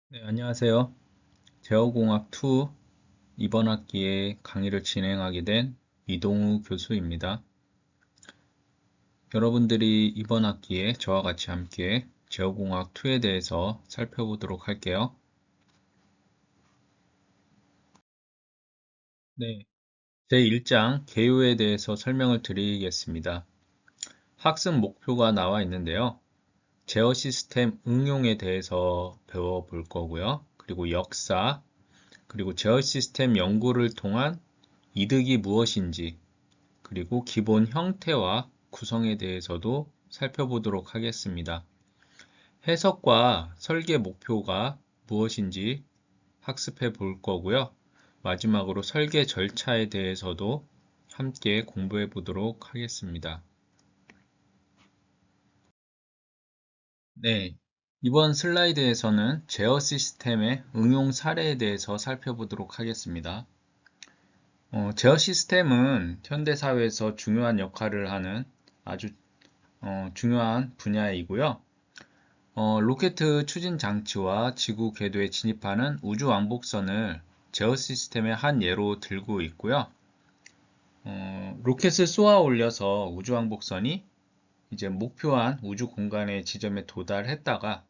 네, 안녕하세요. 제어공학 2 이번 학기에 강의를 진행하게 된 이동우 교수입니다. 여러분들이 이번 학기에 저와 같이 함께 제어공학 2에 대해서 살펴보도록 할게요. 네, 제1장 개요에 대해서 설명을 드리겠습니다. 학습 목표가 나와 있는데요. 제어 시스템 응용에 대해서 배워볼 거고요. 그리고 역사, 그리고 제어 시스템 연구를 통한 이득이 무엇인지, 그리고 기본 형태와 구성에 대해서도 살펴보도록 하겠습니다. 해석과 설계 목표가 무엇인지 학습해 볼 거고요. 마지막으로 설계 절차에 대해서도 함께 공부해 보도록 하겠습니다. 네, 이번 슬라이드에서는 제어 시스템의 응용 사례에 대해서 살펴보도록 하겠습니다. 제어 시스템은 현대사회에서 중요한 역할을 하는 아주 중요한 분야이고요. 로켓 추진 장치와 지구 궤도에 진입하는 우주 왕복선을 제어 시스템의 한 예로 들고 있고요. 로켓을 쏘아 올려서 우주 왕복선이 이제 목표한 우주 공간의 지점에 도달했다가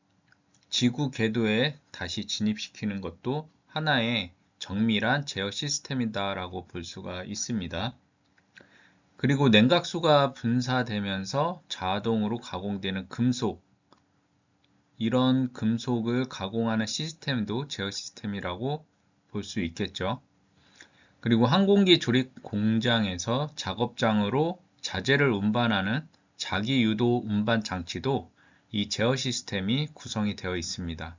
지구 궤도에 다시 진입시키는 것도 하나의 정밀한 제어 시스템이다라고 볼 수가 있습니다. 그리고 냉각수가 분사되면서 자동으로 가공되는 금속, 이런 금속을 가공하는 시스템도 제어 시스템이라고 볼 수 있겠죠. 그리고 항공기 조립 공장에서 작업장으로 자재를 운반하는 자기 유도 운반 장치도 이 제어 시스템이 구성이 되어 있습니다.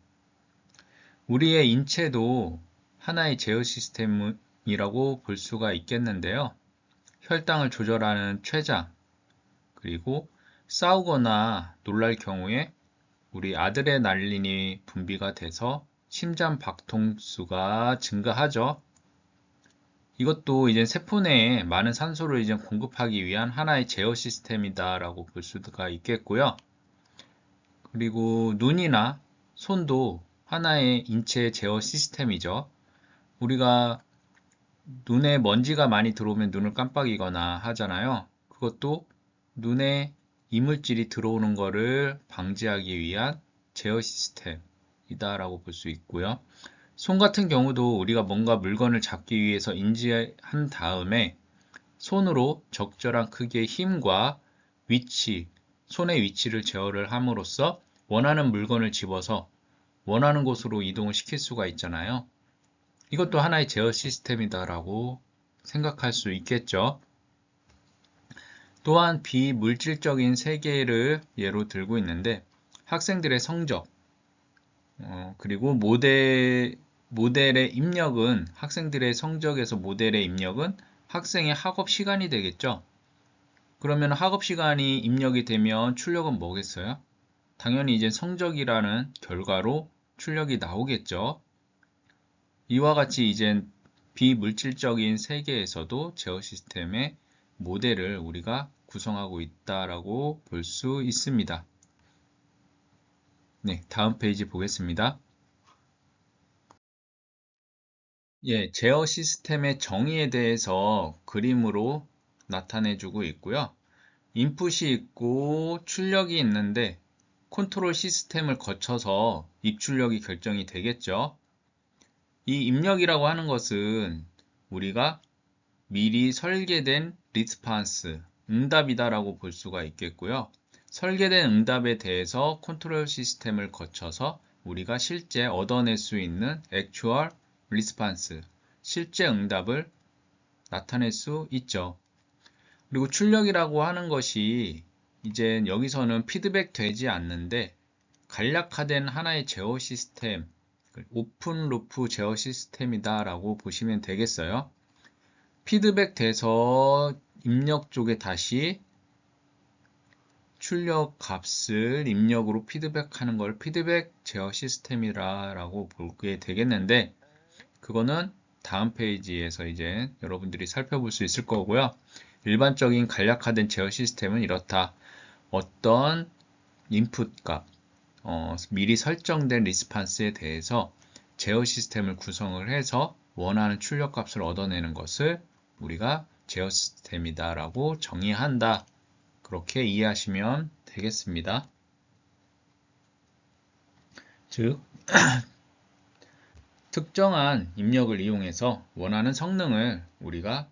우리의 인체도 하나의 제어 시스템이라고 볼 수가 있겠는데요. 혈당을 조절하는 췌장, 그리고 싸우거나 놀랄 경우에 우리 아드레날린이 분비가 돼서 심장 박동수가 증가하죠. 이것도 이제 세포 내에 많은 산소를 이제 공급하기 위한 하나의 제어 시스템이다라고 볼 수가 있겠고요. 그리고 눈이나 손도 하나의 인체 제어 시스템이죠. 우리가 눈에 먼지가 많이 들어오면 눈을 깜빡이거나 하잖아요. 그것도 눈에 이물질이 들어오는 것을 방지하기 위한 제어 시스템이다라고 볼 수 있고요. 손 같은 경우도 우리가 뭔가 물건을 잡기 위해서 인지한 다음에 손으로 적절한 크기의 힘과 위치, 손의 위치를 제어를 함으로써 원하는 물건을 집어서 원하는 곳으로 이동을 시킬 수가 있잖아요. 이것도 하나의 제어 시스템이다라고 생각할 수 있겠죠. 또한 비물질적인 세계를 예로 들고 있는데 학생들의 성적, 그리고 모델의 입력은 학생들의 성적에서 모델의 입력은 학생의 학업 시간이 되겠죠. 그러면 학업 시간이 입력이 되면 출력은 뭐겠어요? 당연히 이제 성적이라는 결과로 출력이 나오겠죠. 이와 같이 이제 비물질적인 세계에서도 제어 시스템의 모델을 우리가 구성하고 있다라고 볼 수 있습니다. 네, 다음 페이지 보겠습니다. 예, 제어 시스템의 정의에 대해서 그림으로 나타내주고 있고요. 인풋이 있고 출력이 있는데 컨트롤 시스템을 거쳐서 입출력이 결정이 되겠죠. 이 입력이라고 하는 것은 우리가 미리 설계된 리스판스, 응답이다라고 볼 수가 있겠고요. 설계된 응답에 대해서 컨트롤 시스템을 거쳐서 우리가 실제 얻어낼 수 있는 액추얼 리스판스, 실제 응답을 나타낼 수 있죠. 그리고 출력이라고 하는 것이 이제 여기서는 피드백 되지 않는데 간략화된 하나의 제어 시스템, 오픈 루프 제어 시스템이다 라고 보시면 되겠어요. 피드백 돼서 입력 쪽에 다시 출력 값을 입력으로 피드백하는 걸 피드백 제어 시스템이라고 보게 되겠는데, 그거는 다음 페이지에서 이제 여러분들이 살펴볼 수 있을 거고요. 일반적인 간략화된 제어 시스템은 이렇다. 어떤 인풋 값, 미리 설정된 리스판스에 대해서 제어 시스템을 구성을 해서 원하는 출력 값을 얻어내는 것을 우리가 제어 시스템이다 라고 정의한다. 그렇게 이해하시면 되겠습니다. 즉, 특정한 입력을 이용해서 원하는 성능을 우리가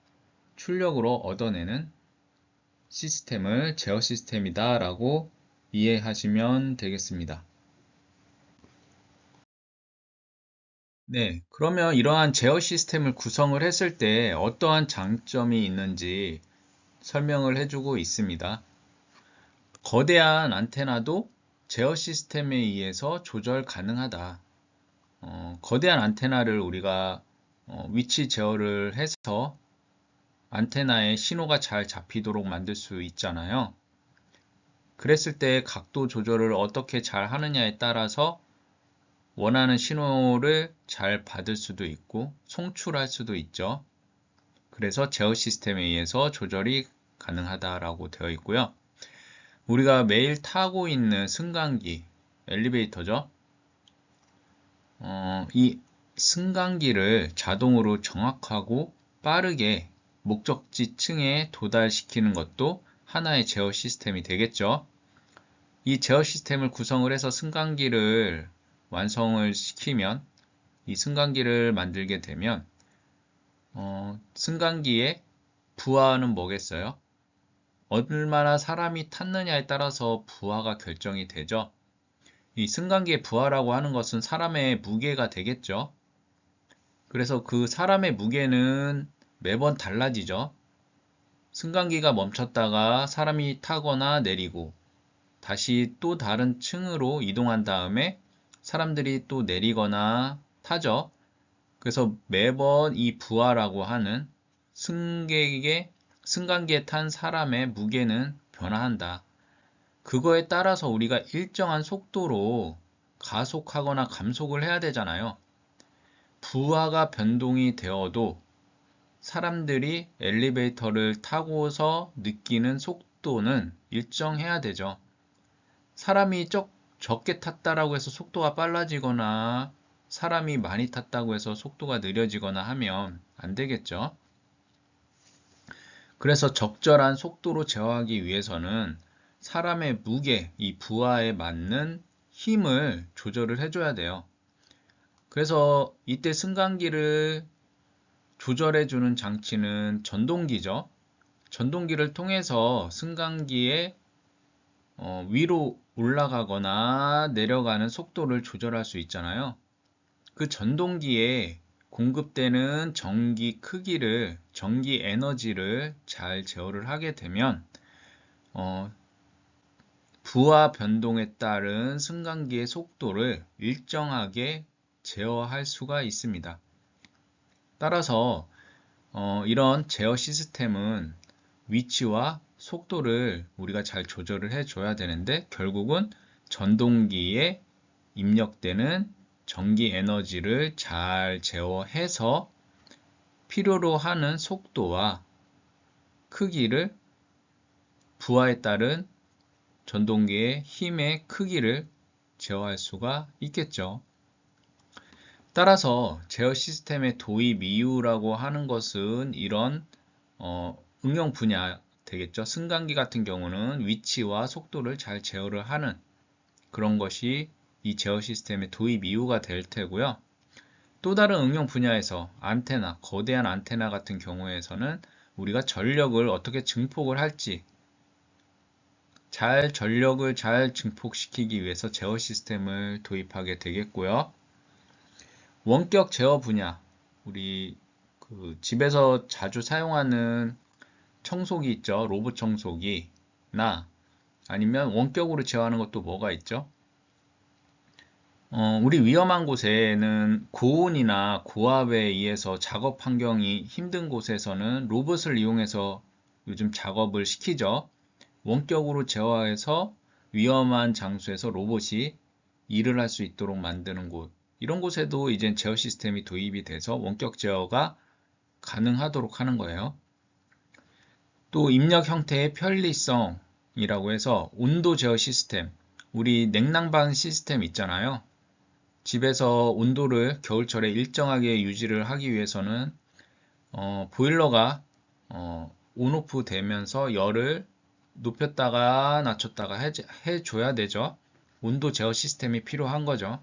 출력으로 얻어내는 시스템을 제어 시스템이다 라고 이해하시면 되겠습니다. 네, 그러면 이러한 제어 시스템을 구성을 했을 때 어떠한 장점이 있는지 설명을 해주고 있습니다. 거대한 안테나도 제어 시스템에 의해서 조절 가능하다. 거대한 안테나를 우리가 위치 제어를 해서 안테나에 신호가 잘 잡히도록 만들 수 있잖아요. 그랬을 때 각도 조절을 어떻게 잘 하느냐에 따라서 원하는 신호를 잘 받을 수도 있고 송출할 수도 있죠. 그래서 제어 시스템에 의해서 조절이 가능하다라고 되어 있고요. 우리가 매일 타고 있는 승강기, 엘리베이터죠. 이 승강기를 자동으로 정확하고 빠르게 목적지 층에 도달시키는 것도 하나의 제어 시스템이 되겠죠. 이 제어 시스템을 구성을 해서 승강기를 완성을 시키면, 이 승강기를 만들게 되면 승강기의 부하는 뭐겠어요? 얼마나 사람이 탔느냐에 따라서 부하가 결정이 되죠. 이 승강기의 부하라고 하는 것은 사람의 무게가 되겠죠. 그래서 그 사람의 무게는 매번 달라지죠. 승강기가 멈췄다가 사람이 타거나 내리고 다시 또 다른 층으로 이동한 다음에 사람들이 또 내리거나 타죠. 그래서 매번 이 부하라고 하는 승강기에 탄 사람의 무게는 변화한다. 그거에 따라서 우리가 일정한 속도로 가속하거나 감속을 해야 되잖아요. 부하가 변동이 되어도 사람들이 엘리베이터를 타고서 느끼는 속도는 일정해야 되죠. 사람이 적게 탔다라고 해서 속도가 빨라지거나 사람이 많이 탔다고 해서 속도가 느려지거나 하면 안 되겠죠. 그래서 적절한 속도로 제어하기 위해서는 사람의 무게, 이 부하에 맞는 힘을 조절을 해줘야 돼요. 그래서 이때 승강기를 조절해주는 장치는 전동기죠. 전동기를 통해서 승강기의 위로 올라가거나 내려가는 속도를 조절할 수 있잖아요. 그 전동기에 공급되는 전기 크기를, 전기 에너지를 잘 제어를 하게 되면 부하 변동에 따른 승강기의 속도를 일정하게 제어할 수가 있습니다. 따라서 이런 제어 시스템은 위치와 속도를 우리가 잘 조절을 해줘야 되는데, 결국은 전동기에 입력되는 전기 에너지를 잘 제어해서 필요로 하는 속도와 크기를, 부하에 따른 전동기의 힘의 크기를 제어할 수가 있겠죠. 따라서 제어 시스템의 도입 이유라고 하는 것은 이런 응용 분야 되겠죠. 승강기 같은 경우는 위치와 속도를 잘 제어를 하는 그런 것이 이 제어 시스템의 도입 이유가 될 테고요. 또 다른 응용 분야에서 안테나, 거대한 안테나 같은 경우에서는 우리가 전력을 어떻게 증폭을 할지, 전력을 잘 증폭시키기 위해서 제어 시스템을 도입하게 되겠고요. 원격 제어 분야, 우리 집에서 자주 사용하는 청소기 있죠. 로봇 청소기나 아니면 원격으로 제어하는 것도 뭐가 있죠? 우리 위험한 곳에는 고온이나 고압에 의해서 작업 환경이 힘든 곳에서는 로봇을 이용해서 요즘 작업을 시키죠. 원격으로 제어해서 위험한 장소에서 로봇이 일을 할 수 있도록 만드는 곳, 이런 곳에도 이제 제어 시스템이 도입이 돼서 원격 제어가 가능하도록 하는 거예요. 또 입력 형태의 편리성이라고 해서 온도 제어 시스템, 우리 냉난방 시스템 있잖아요. 집에서 온도를 겨울철에 일정하게 유지를 하기 위해서는 보일러가 온오프 되면서 열을 높였다가 낮췄다가 해줘야 되죠. 온도 제어 시스템이 필요한 거죠.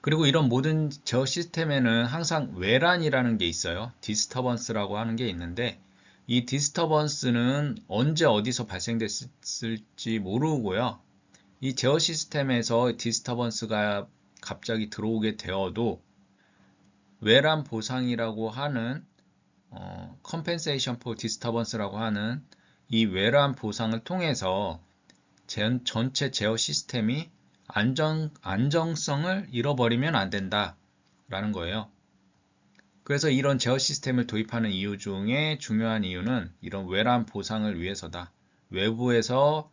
그리고 이런 모든 제어 시스템에는 항상 외란이라는 게 있어요. 디스터번스라고 하는 게 있는데, 이 디스터번스는 언제 어디서 발생됐을지 모르고요. 이 제어 시스템에서 디스터번스가 갑자기 들어오게 되어도 외란 보상이라고 하는 compensation for disturbance라고 하는 이 외란 보상을 통해서 전체 제어 시스템이 안정성을 잃어버리면 안 된다라는 거예요. 그래서 이런 제어 시스템을 도입하는 이유 중에 중요한 이유는 이런 외란 보상을 위해서다. 외부에서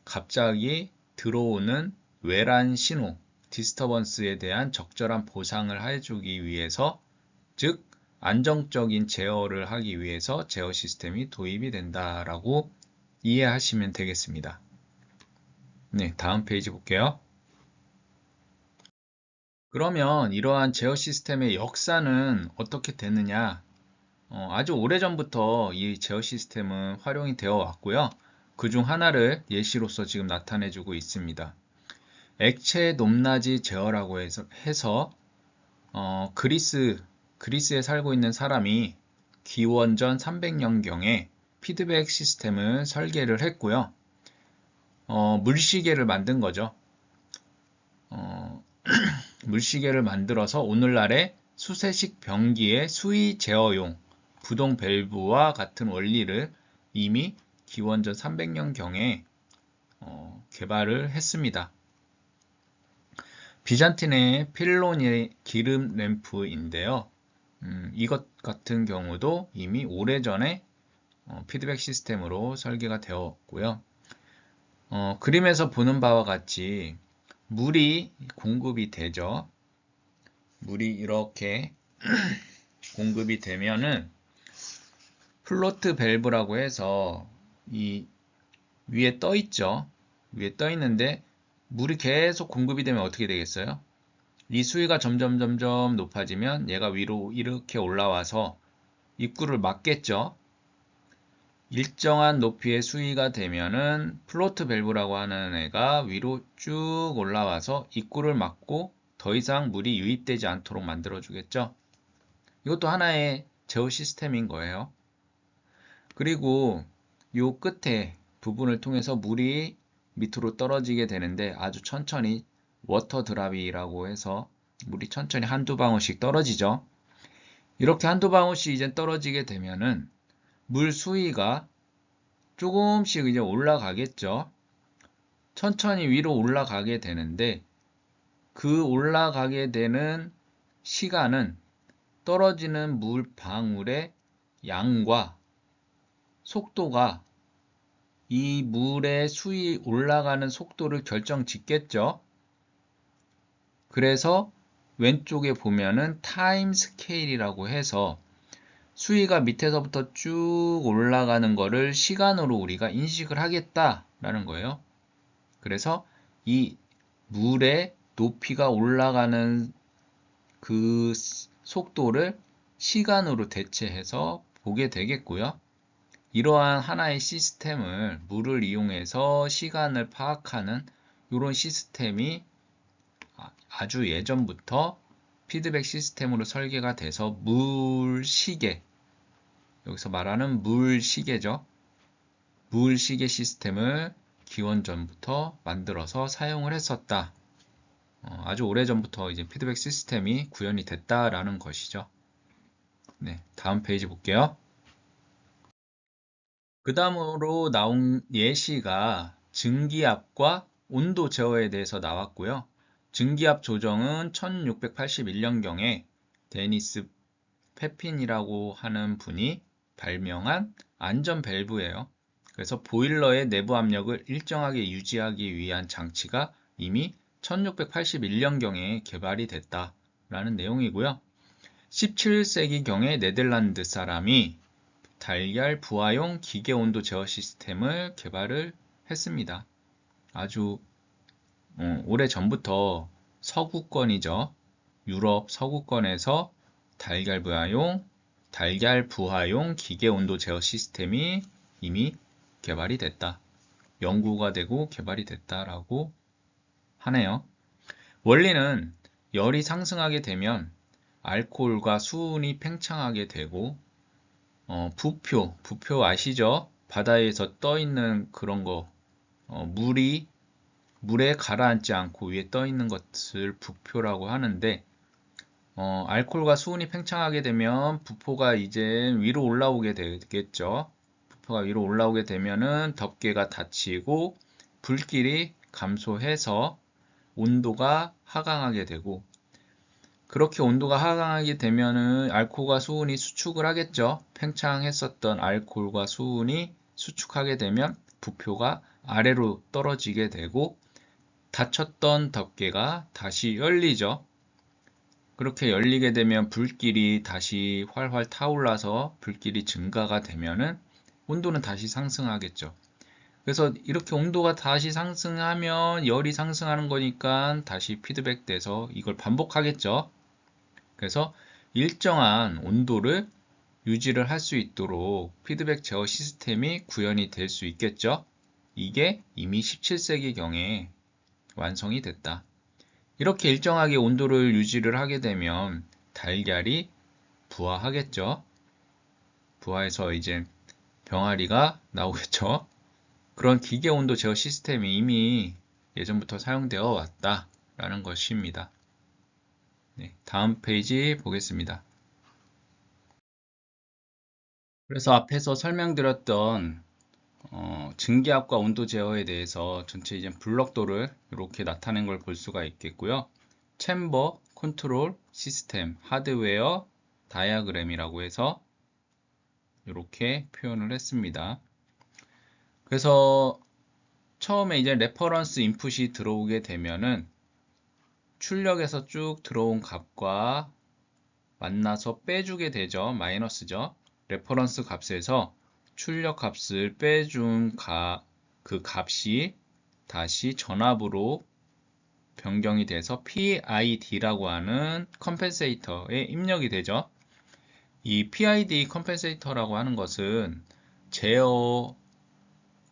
갑자기 들어오는 외란 신호, 디스터번스에 대한 적절한 보상을 해주기 위해서, 즉 안정적인 제어를 하기 위해서 제어 시스템이 도입이 된다라고 이해하시면 되겠습니다. 네, 다음 페이지 볼게요. 그러면 이러한 제어 시스템의 역사는 어떻게 되느냐? 아주 오래전부터 이 제어 시스템은 활용이 되어 왔고요. 그중 하나를 예시로서 지금 나타내주고 있습니다. 액체 높낮이 제어라고 해서 그리스에 살고 있는 사람이 기원전 300년경에 피드백 시스템을 설계를 했고요. 물시계를 만든 거죠. 물시계를 만들어서 오늘날의 수세식 변기의 수위 제어용 부동 밸브와 같은 원리를 이미 기원전 300년경에 개발을 했습니다. 비잔틴의 필로니 기름 램프인데요. 이것 같은 경우도 이미 오래전에 피드백 시스템으로 설계가 되었고요. 그림에서 보는 바와 같이 물이 공급이 되죠. 물이 이렇게 공급이 되면은 플로트 밸브라고 해서 이 위에 떠 있죠. 위에 떠 있는데 물이 계속 공급이 되면 어떻게 되겠어요? 이 수위가 점점 높아지면 얘가 위로 이렇게 올라와서 입구를 막겠죠. 일정한 높이의 수위가 되면은 플로트 밸브라고 하는 애가 위로 쭉 올라와서 입구를 막고 더 이상 물이 유입되지 않도록 만들어 주겠죠. 이것도 하나의 제어 시스템인 거예요. 그리고 요 끝에 부분을 통해서 물이 밑으로 떨어지게 되는데 아주 천천히 워터 드랍이라고 해서 물이 천천히 한두 방울씩 떨어지죠. 이렇게 한두 방울씩 이제 떨어지게 되면은 물 수위가 조금씩 이제 올라가겠죠. 천천히 위로 올라가게 되는데 그 올라가게 되는 시간은 떨어지는 물 방울의 양과 속도가 이 물의 수위 올라가는 속도를 결정짓겠죠. 그래서 왼쪽에 보면은 타임 스케일이라고 해서 수위가 밑에서부터 쭉 올라가는 거를 시간으로 우리가 인식을 하겠다라는 거예요. 그래서 이 물의 높이가 올라가는 그 속도를 시간으로 대체해서 보게 되겠고요. 이러한 하나의 시스템을 물을 이용해서 시간을 파악하는 이런 시스템이 아주 예전부터 피드백 시스템으로 설계가 돼서 물시계, 여기서 말하는 물시계죠. 물시계 시스템을 기원전부터 만들어서 사용을 했었다. 아주 오래전부터 이제 피드백 시스템이 구현이 됐다라는 것이죠. 네, 다음 페이지 볼게요. 그 다음으로 나온 예시가 증기압과 온도 제어에 대해서 나왔고요. 증기압 조정은 1681년경에 데니스 페핀이라고 하는 분이 발명한 안전 밸브예요. 그래서 보일러의 내부 압력을 일정하게 유지하기 위한 장치가 이미 1681년경에 개발이 됐다라는 내용이고요. 17세기경에 네덜란드 사람이 달걀 부하용 기계 온도 제어 시스템을 개발을 했습니다. 아주 오래전부터 서구권이죠. 유럽 서구권에서 달걀 부하용 기계 온도 제어 시스템이 이미 개발이 됐다. 연구가 되고 개발이 됐다라고 하네요. 원리는 열이 상승하게 되면 알코올과 수은이 팽창하게 되고 부표 아시죠? 바다에서 떠 있는 그런 거 물에 가라앉지 않고 위에 떠 있는 것을 부표라고 하는데 알코올과 수은이 팽창하게 되면 부포가 이제 위로 올라오게 되겠죠. 부포가 위로 올라오게 되면은 덮개가 닫히고 불길이 감소해서 온도가 하강하게 되고, 그렇게 온도가 하강하게 되면은 알코올과 수은이 수축을 하겠죠. 팽창했었던 알코올과 수은이 수축하게 되면 부표가 아래로 떨어지게 되고 닫혔던 덮개가 다시 열리죠. 그렇게 열리게 되면 불길이 다시 활활 타올라서 불길이 증가가 되면은 온도는 다시 상승하겠죠. 그래서 이렇게 온도가 다시 상승하면 열이 상승하는 거니까 다시 피드백 돼서 이걸 반복하겠죠. 그래서 일정한 온도를 유지를 할 수 있도록 피드백 제어 시스템이 구현이 될 수 있겠죠. 이게 이미 17세기경에 완성이 됐다. 이렇게 일정하게 온도를 유지를 하게 되면 달걀이 부화하겠죠. 부화해서 이제 병아리가 나오겠죠. 그런 기계 온도 제어 시스템이 이미 예전부터 사용되어 왔다라는 것입니다. 네, 다음 페이지 보겠습니다. 그래서 앞에서 설명드렸던 증기압과 온도 제어에 대해서 전체 이제 블록도를 이렇게 나타낸 걸 볼 수가 있겠고요. 챔버, 컨트롤, 시스템, 하드웨어, 다이아그램이라고 해서 이렇게 표현을 했습니다. 그래서 처음에 이제 레퍼런스 인풋이 들어오게 되면은 출력에서 쭉 들어온 값과 만나서 빼주게 되죠. 마이너스죠. 레퍼런스 값에서 출력 값을 빼준 그 값이 다시 전압으로 변경이 돼서 PID라고 하는 컴펜세이터에 입력이 되죠. 이 PID 컴펜세이터라고 하는 것은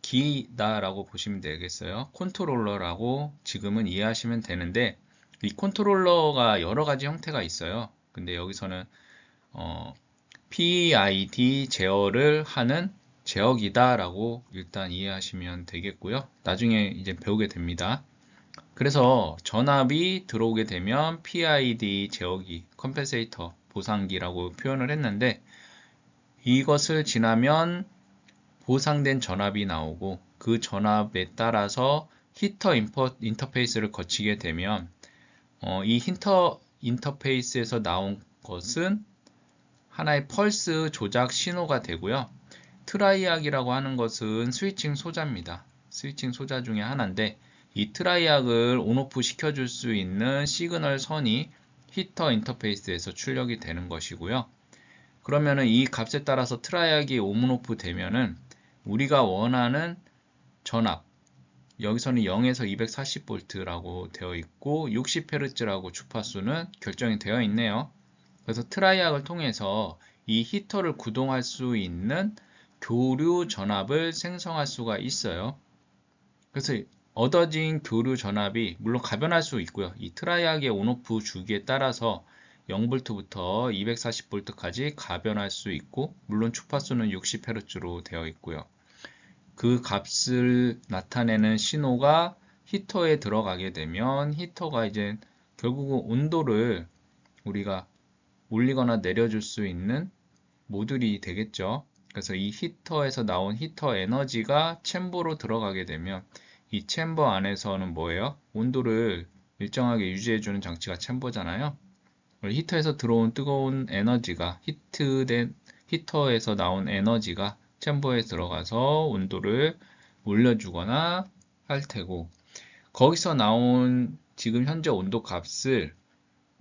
제어기다라고 보시면 되겠어요. 컨트롤러라고 지금은 이해하시면 되는데, 이 컨트롤러가 여러 가지 형태가 있어요. 근데 여기서는 PID 제어를 하는 제어기다라고 일단 이해하시면 되겠고요. 나중에 이제 배우게 됩니다. 그래서 전압이 들어오게 되면 PID 제어기, 컴펜세이터, 보상기라고 표현을 했는데, 이것을 지나면 보상된 전압이 나오고 그 전압에 따라서 히터 인터페이스를 거치게 되면 이 히터 인터페이스에서 나온 것은 하나의 펄스 조작 신호가 되고요. 트라이악이라고 하는 것은 스위칭 소자입니다. 스위칭 소자 중에 하나인데, 이 트라이악을 온오프 시켜줄 수 있는 시그널 선이 히터 인터페이스에서 출력이 되는 것이고요. 그러면은 이 값에 따라서 트라이악이 온오프 되면은 우리가 원하는 전압, 여기서는 0에서 240V라고 되어 있고 60Hz라고 주파수는 결정이 되어 있네요. 그래서 트라이악을 통해서 이 히터를 구동할 수 있는 교류 전압을 생성할 수가 있어요. 그래서 얻어진 교류 전압이 물론 가변할 수 있고요. 이 트라이악의 온오프 주기에 따라서 0V부터 240V까지 가변할 수 있고, 물론 주파수는 60Hz로 되어 있고요. 그 값을 나타내는 신호가 히터에 들어가게 되면 히터가 이제 결국은 온도를 우리가 올리거나 내려줄 수 있는 모듈이 되겠죠. 그래서 이 히터에서 나온 히터 에너지가 챔버로 들어가게 되면 이 챔버 안에서는 뭐예요? 온도를 일정하게 유지해주는 장치가 챔버잖아요. 히터에서 들어온 뜨거운 에너지가 히터에서 나온 에너지가 챔버에 들어가서 온도를 올려주거나 할 테고, 거기서 나온 지금 현재 온도 값을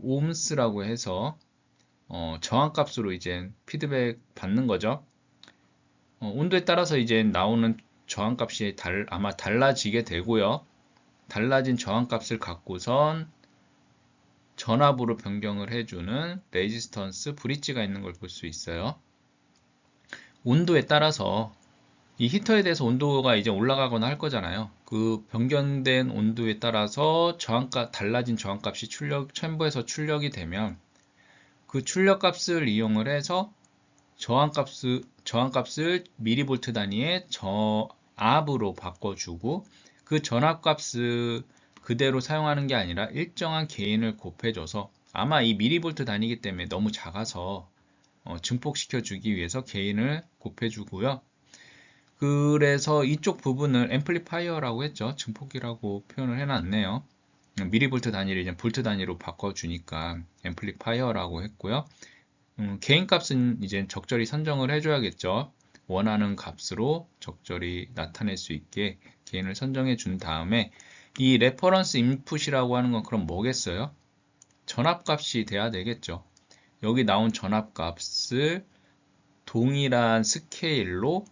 ohms라고 해서 저항값으로 이제 피드백 받는 거죠. 온도에 따라서 이제 나오는 저항값이 아마 달라지게 되고요. 달라진 저항값을 갖고선 전압으로 변경을 해주는 레지스턴스 브릿지가 있는 걸 볼 수 있어요. 온도에 따라서 이 히터에 대해서 온도가 이제 올라가거나 할 거잖아요. 그 변경된 온도에 따라서 달라진 저항값이 챔버에서 출력이 되면 그 출력값을 이용을 해서 저항값을 미리볼트 단위의 저압으로 바꿔주고, 그 전압값을 그대로 사용하는 게 아니라 일정한 게인을 곱해줘서, 아마 이 미리볼트 단위이기 때문에 너무 작아서 증폭시켜 주기 위해서 게인을 곱해주고요. 그래서 이쪽 부분을 앰플리파이어라고 했죠. 증폭이라고 표현을 해놨네요. 미리볼트 단위를 이제 볼트 단위로 바꿔주니까 앰플리파이어라고 했고요. 게인 값은 이제 적절히 선정을 해줘야겠죠. 원하는 값으로 적절히 나타낼 수 있게 게인을 선정해 준 다음에, 이 레퍼런스 인풋이라고 하는 건 그럼 뭐겠어요? 전압값이 돼야 되겠죠. 여기 나온 전압값을 동일한 스케일로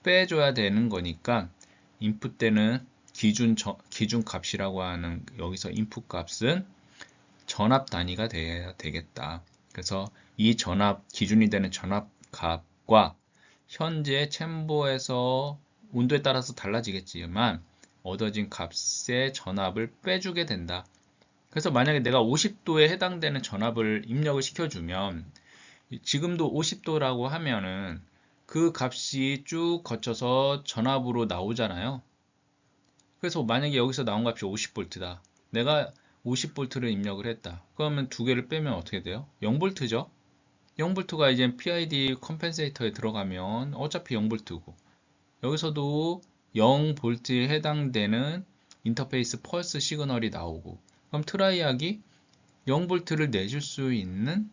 빼줘야 되는 거니까, 인풋 때는 기준 값이라고 하는 여기서 인풋 값은 전압 단위가 돼야 되겠다. 그래서 이 기준이 되는 전압 값과 현재 챔버에서 온도에 따라서 달라지겠지만 얻어진 값의 전압을 빼주게 된다. 그래서 만약에 내가 50도에 해당되는 전압을 입력을 시켜주면, 지금도 50도라고 하면은 그 값이 쭉 거쳐서 전압으로 나오잖아요. 그래서 만약에 여기서 나온 값이 50V다. 내가 50V를 입력을 했다. 그러면 두 개를 빼면 어떻게 돼요? 0V죠? 0V가 이제 PID 컴펜세이터에 들어가면 어차피 0V고, 여기서도 0V에 해당되는 인터페이스 펄스 시그널이 나오고, 그럼 트라이악이 0V를 내줄 수 있는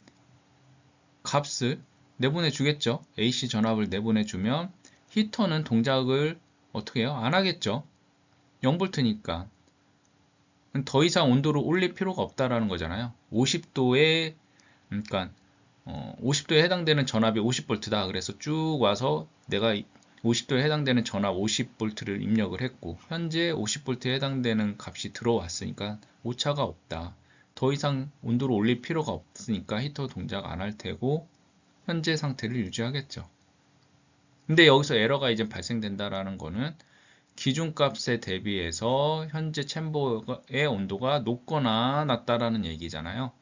값을 내보내 주겠죠. AC 전압을 내보내 주면 히터는 동작을 어떻게 해요? 안 하겠죠. 0V니까 더 이상 온도를 올릴 필요가 없다라는 거잖아요. 50도에 그러니까 50도에 해당되는 전압이 50V다. 그래서 쭉 와서 내가 50도에 해당되는 전압 50V를 입력을 했고, 현재 50V에 해당되는 값이 들어왔으니까 오차가 없다. 더 이상 온도를 올릴 필요가 없으니까 히터 동작 안 할 테고 현재 상태를 유지하겠죠. 근데 여기서 에러가 이제 발생된다라는 거는 기준값에 대비해서 현재 챔버의 온도가 높거나 낮다라는 얘기잖아요.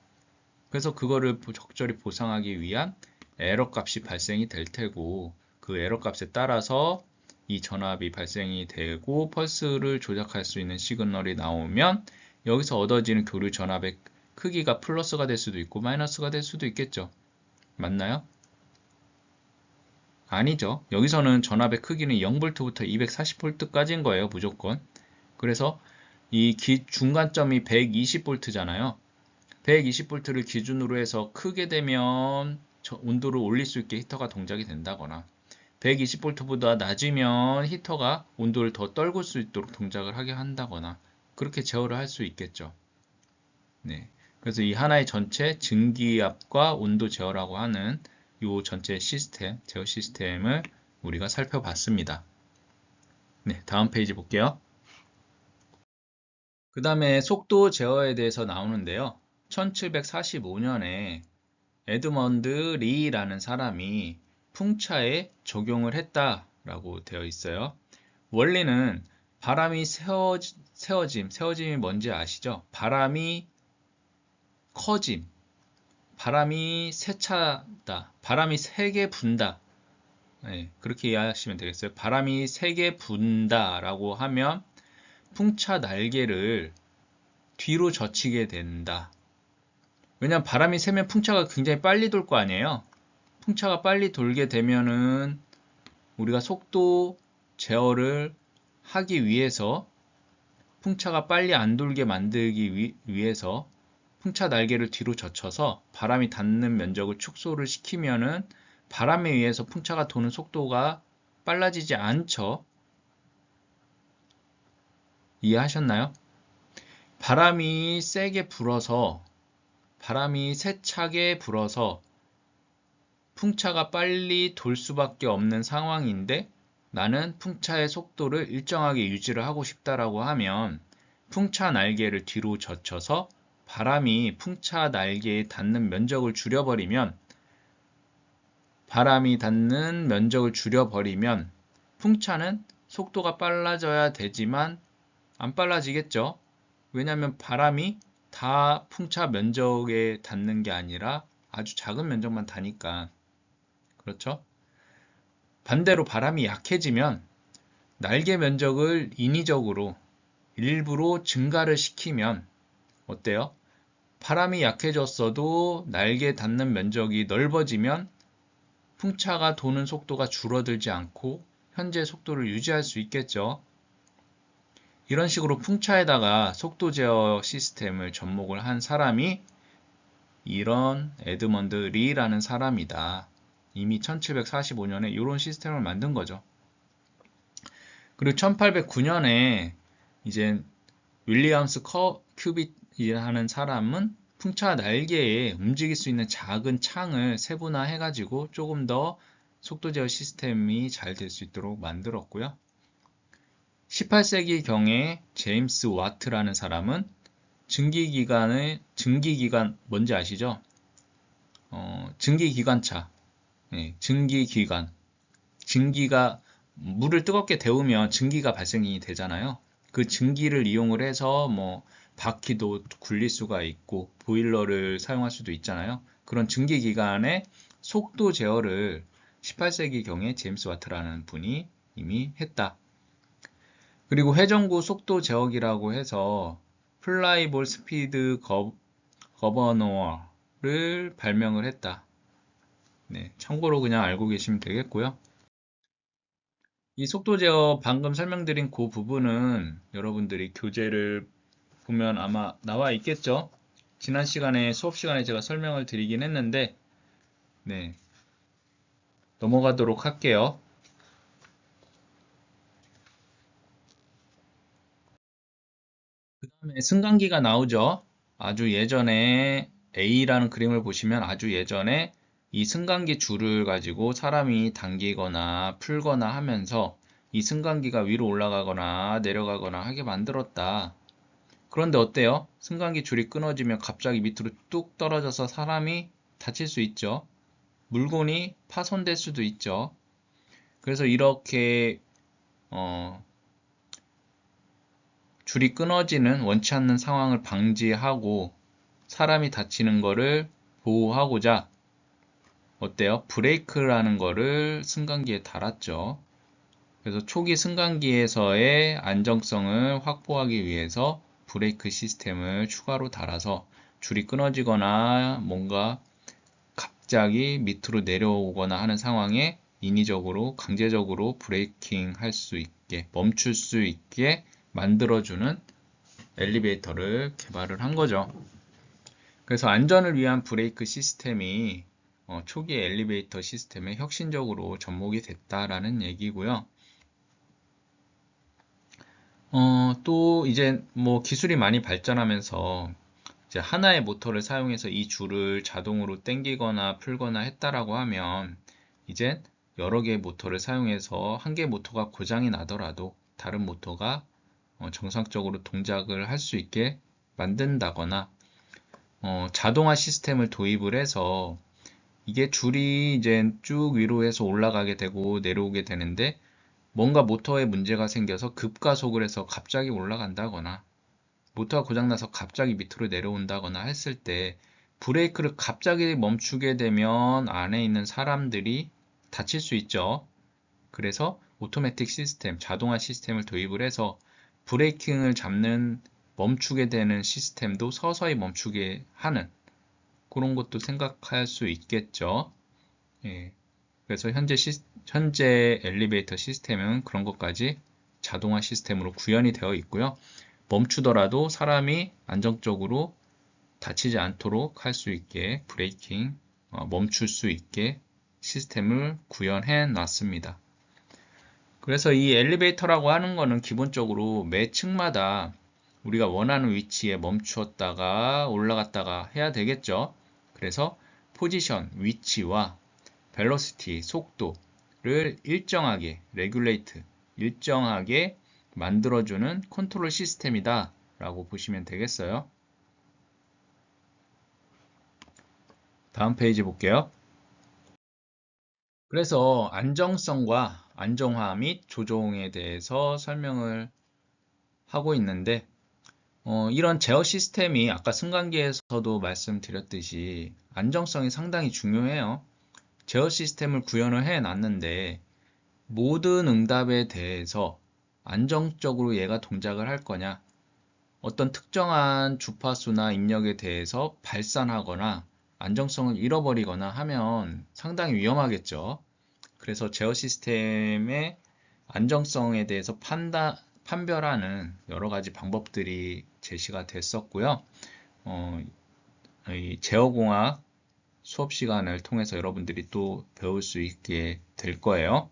그래서 그거를 적절히 보상하기 위한 에러 값이 발생이 될 테고, 그 에러 값에 따라서 이 전압이 발생이 되고 펄스를 조작할 수 있는 시그널이 나오면 여기서 얻어지는 교류 전압의 크기가 플러스가 될 수도 있고 마이너스가 될 수도 있겠죠. 맞나요? 아니죠. 여기서는 전압의 크기는 0V부터 240V까지인 거예요, 무조건. 그래서 이 중간점이 120V잖아요. 120V를 기준으로 해서 크게 되면 온도를 올릴 수 있게 히터가 동작이 된다거나, 120V보다 낮으면 히터가 온도를 더 떨굴 수 있도록 동작을 하게 한다거나, 그렇게 제어를 할 수 있겠죠. 네. 그래서 이 하나의 전체 증기압과 온도 제어라고 하는 이 전체 시스템, 제어 시스템을 우리가 살펴봤습니다. 네, 다음 페이지 볼게요. 그 다음에 속도 제어에 대해서 나오는데요. 1745년에 에드먼드 리라는 사람이 풍차에 적용을 했다라고 되어 있어요. 원리는 바람이 세워짐이 뭔지 아시죠? 바람이 커짐, 바람이 세차다, 바람이 세게 분다. 네, 그렇게 이해하시면 되겠어요. 바람이 세게 분다라고 하면 풍차 날개를 뒤로 젖히게 된다. 왜냐면 바람이 세면 풍차가 굉장히 빨리 돌 거 아니에요. 풍차가 빨리 돌게 되면은 우리가 속도 제어를 하기 위해서, 풍차가 빨리 안 돌게 만들기 위해서 풍차 날개를 뒤로 젖혀서 바람이 닿는 면적을 축소를 시키면은 바람에 의해서 풍차가 도는 속도가 빨라지지 않죠. 이해하셨나요? 바람이 세게 불어서, 바람이 세차게 불어서 풍차가 빨리 돌 수밖에 없는 상황인데 나는 풍차의 속도를 일정하게 유지를 하고 싶다라고 하면 풍차 날개를 뒤로 젖혀서 바람이 풍차 날개에 닿는 면적을 줄여버리면 풍차는 속도가 빨라져야 되지만 안 빨라지겠죠. 왜냐하면 바람이 다 풍차 면적에 닿는 게 아니라 아주 작은 면적만 닿으니까. 그렇죠? 반대로 바람이 약해지면 날개 면적을 인위적으로 일부러 증가를 시키면 어때요? 바람이 약해졌어도 날개에 닿는 면적이 넓어지면 풍차가 도는 속도가 줄어들지 않고 현재 속도를 유지할 수 있겠죠. 이런 식으로 풍차에다가 속도 제어 시스템을 접목을 한 사람이 이런 에드먼드 리라는 사람이다. 이미 1745년에 이런 시스템을 만든 거죠. 그리고 1809년에 이제 윌리엄스 큐빗이라는 사람은 풍차 날개에 움직일 수 있는 작은 창을 세분화해가지고 조금 더 속도 제어 시스템이 잘 될 수 있도록 만들었고요. 18세기 경에 제임스 와트라는 사람은 증기기관 뭔지 아시죠? 증기기관차, 증기가 물을 뜨겁게 데우면 증기가 발생이 되잖아요. 그 증기를 이용을 해서 뭐 바퀴도 굴릴 수가 있고 보일러를 사용할 수도 있잖아요. 그런 증기기관의 속도 제어를 18세기 경에 제임스 와트라는 분이 이미 했다. 그리고 회전구 속도 제어기라고 해서 플라이볼 스피드 거버너를 발명을 했다. 네, 참고로 그냥 알고 계시면 되겠고요. 이 속도 제어 방금 설명드린 그 부분은 여러분들이 교재를 보면 아마 나와 있겠죠? 지난 시간에 수업 시간에 제가 설명을 드리긴 했는데 네, 넘어가도록 할게요. 그 다음에 승강기가 나오죠. 아주 예전에 A라는 그림을 보시면 아주 예전에 이 승강기 줄을 가지고 사람이 당기거나 풀거나 하면서 이 승강기가 위로 올라가거나 내려가거나 하게 만들었다. 그런데 어때요? 승강기 줄이 끊어지면 갑자기 밑으로 뚝 떨어져서 사람이 다칠 수 있죠. 물건이 파손될 수도 있죠. 그래서 이렇게 줄이 끊어지는 원치 않는 상황을 방지하고 사람이 다치는 거를 보호하고자 어때요? 브레이크라는 거를 승강기에 달았죠. 그래서 초기 승강기에서의 안정성을 확보하기 위해서 브레이크 시스템을 추가로 달아서 줄이 끊어지거나 뭔가 갑자기 밑으로 내려오거나 하는 상황에 인위적으로 강제적으로 브레이킹 할 수 있게 멈출 수 있게 만들어주는 엘리베이터를 개발을 한 거죠. 그래서 안전을 위한 브레이크 시스템이 초기 엘리베이터 시스템에 혁신적으로 접목이 됐다라는 얘기고요. 또 이제 뭐 기술이 많이 발전하면서 이제 하나의 모터를 사용해서 이 줄을 자동으로 당기거나 풀거나 했다라고 하면 이제 여러 개의 모터를 사용해서 한 개의 모터가 고장이 나더라도 다른 모터가 정상적으로 동작을 할 수 있게 만든다거나 자동화 시스템을 도입을 해서 이게 줄이 이제 쭉 위로 해서 올라가게 되고 내려오게 되는데 뭔가 모터에 문제가 생겨서 급가속을 해서 갑자기 올라간다거나 모터가 고장나서 갑자기 밑으로 내려온다거나 했을 때 브레이크를 갑자기 멈추게 되면 안에 있는 사람들이 다칠 수 있죠. 그래서 오토매틱 시스템, 자동화 시스템을 도입을 해서 브레이킹을 잡는 멈추게 되는 시스템도 서서히 멈추게 하는 그런 것도 생각할 수 있겠죠. 예. 그래서 현재 엘리베이터 시스템은 그런 것까지 자동화 시스템으로 구현이 되어 있고요. 멈추더라도 사람이 안정적으로 다치지 않도록 할 수 있게 브레이킹, 멈출 수 있게 시스템을 구현해 놨습니다. 그래서 이 엘리베이터라고 하는 거는 기본적으로 매 층마다 우리가 원하는 위치에 멈추었다가 올라갔다가 해야 되겠죠. 그래서 포지션, 위치와 벨로시티, 속도를 일정하게, 레귤레이트, 일정하게 만들어주는 컨트롤 시스템이다 라고 보시면 되겠어요. 다음 페이지 볼게요. 그래서 안정성과 안정화 및 조종에 대해서 설명을 하고 있는데 이런 제어 시스템이 아까 승강기에서도 말씀드렸듯이 안정성이 상당히 중요해요. 제어 시스템을 구현을 해 놨는데 모든 응답에 대해서 안정적으로 얘가 동작을 할 거냐, 어떤 특정한 주파수나 입력에 대해서 발산하거나 안정성을 잃어버리거나 하면 상당히 위험하겠죠. 그래서 제어 시스템의 안정성에 대해서 판별하는 여러 가지 방법들이 제시가 됐었고요. 이 제어공학 수업 시간을 통해서 여러분들이 또 배울 수 있게 될 거예요.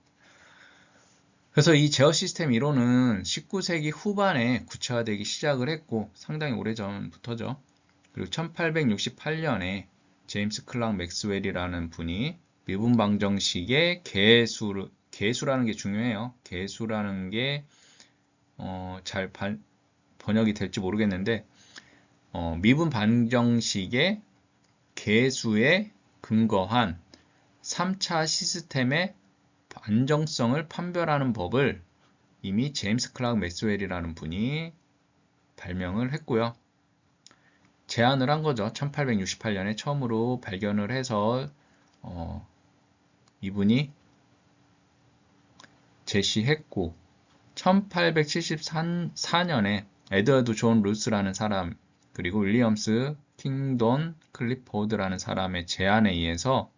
그래서 이 제어 시스템 이론은 19세기 후반에 구체화되기 시작을 했고 상당히 오래전부터죠. 그리고 1868년에 제임스 클락 맥스웰이라는 분이 미분 방정식의 개수라는 게 중요해요. 개수라는 게 잘 번역이 될지 모르겠는데 미분 방정식의 개수에 근거한 3차 시스템의 안정성을 판별하는 법을 이미 제임스 클락 맥스웰이라는 분이 발명을 했고요. 제안을 한 거죠. 1868년에 처음으로 발견을 해서 이분이 제시했고 1874년에 에드워드 존 루스라는 사람 그리고 윌리엄스 킹돈 클리포드라는 사람의 제안에 의해서